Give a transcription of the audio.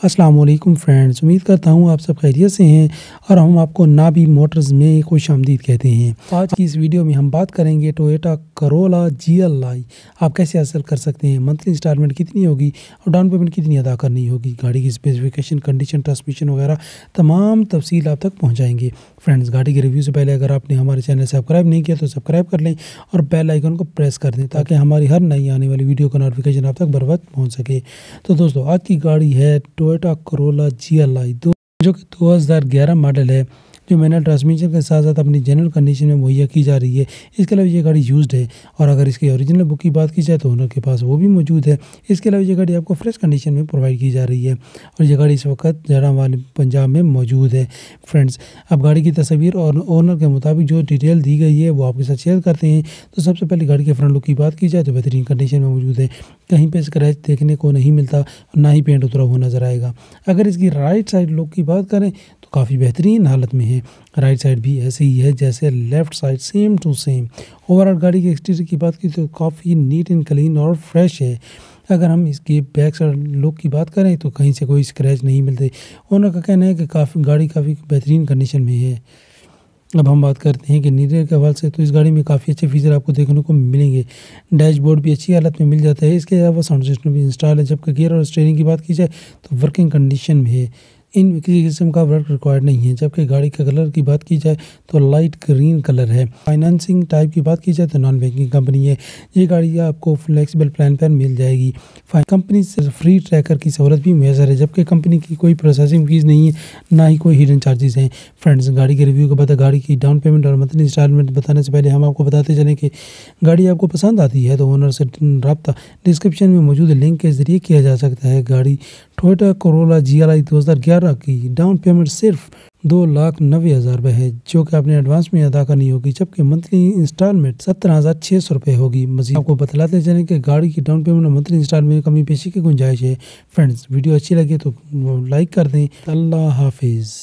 अस्सलाम वालेकुम फ्रेंड्स, उम्मीद करता हूँ आप सब खैरियत से हैं और हम आपको नाबी मोटर्स में खुशामदीद कहते हैं। आज की इस वीडियो में हम बात करेंगे टोयोटा करोला GLI आप कैसे हासिल कर सकते हैं, मंथली इंस्टॉलमेंट कितनी होगी और डाउन पेमेंट कितनी अदा करनी होगी, गाड़ी की स्पेसिफिकेशन, कंडीशन, ट्रांसमिशन वगैरह तमाम तफसील आप तक पहुँचाएँगे। फ्रेंड्स, गाड़ी के रिव्यू से पहले अगर आपने हमारे चैनल सब्सक्राइब नहीं किया तो सब्सक्राइब कर लें और बेल आइकन को प्रेस कर दें ताकि हमारी हर नई आने वाली वीडियो का नोटिफिकेशन आप तक बर वक्त पहुँच सके। तो दोस्तों, आज की गाड़ी है टोयोटा करोला GLI जो कि 2011 मॉडल है, जो मैनुअल ट्रांसमिशन के साथ साथ अपनी जनरल कंडीशन में मुहैया की जा रही है। इसके अलावा ये गाड़ी यूज्ड है और अगर इसकी ओरिजिनल बुक की बात की जाए तो ओनर के पास वो भी मौजूद है। इसके अलावा ये गाड़ी आपको फ्रेश कंडीशन में प्रोवाइड की जा रही है और ये गाड़ी इस वक्त जरावाली पंजाब में मौजूद है। फ्रेंड्स, अब गाड़ी की तस्वीर और ओनर के मुताबिक जो डिटेल दी गई है वो आपके साथ शेयर करते हैं। तो सबसे पहले गाड़ी के फ्रंट लुक की बात की जाए तो बेहतरीन कंडीशन में मौजूद है, कहीं पे स्क्रैच देखने को नहीं मिलता, ना ही पेंट उतरा हुआ नज़र आएगा। अगर इसकी राइट साइड लुक की बात करें तो काफ़ी बेहतरीन हालत में है, राइट साइड भी ऐसे ही है जैसे left side, same to same. Overall गाड़ी के एक्सटीरियर की बात की तो काफ़ी नीट एंड क्लीन और फ्रेश है। अगर हम इसकी बैक साइड लुक की बात करें तो कहीं से कोई स्क्रैच नहीं मिलते। ओनर का कहना है कि गाड़ी काफ़ी बेहतरीन कंडीशन में है। अब हम बात करते हैं कि इंटीरियर के हवाले से, तो इस गाड़ी में काफ़ी अच्छे फीचर आपको देखने को मिलेंगे। डैशबोर्ड भी अच्छी हालत में मिल जाता है, इसके अलावा साउंड सिस्टम भी इंस्टॉल है। जबकि गियर और स्टीयरिंग की बात की जाए तो वर्किंग कंडीशन में है, इनमें किसी किस्म का वर्क रिक्वायर्ड नहीं है। जबकि गाड़ी के कलर की बात की जाए तो लाइट ग्रीन कलर है। फाइनेंसिंग टाइप की बात की जाए तो नॉन बैंकिंग कंपनी है। ये गाड़ी आपको फ्लेक्सिबल प्लान पर मिल जाएगी। कंपनी से फ्री ट्रैकर की सहूलत भी मैसर है, जबकि कंपनी की कोई प्रोसेसिंग फीस नहीं है, ना ही कोई हिडन चार्जेस हैं। फ्रेंड्स, गाड़ी के रिव्यू के बाद गाड़ी की डाउन पेमेंट और मंथली इंस्टॉलमेंट बताने से पहले हम आपको बताते चलें कि गाड़ी आपको पसंद आती है तो ओनर से रब्ता डिस्क्रिप्शन में मौजूद लिंक के ज़रिए किया जा सकता है। गाड़ी टोयोटा करोला GLI 2011 की डाउन पेमेंट सिर्फ 2,90,000 रुपये है, जो कि आपने एडवांस में अदा करनी होगी, जबकि मंथली इंस्टॉलमेंट 17,600 रुपये होगी। मज़ीद आपको बतलाते चलें कि गाड़ी की डाउन पेमेंट और मंथली इंस्टॉलमेंट में कमी पेशी की गुंजाइश है। फ्रेंड्स, वीडियो अच्छी लगे तो लाइक कर दें। अल्लाह हाफिज़।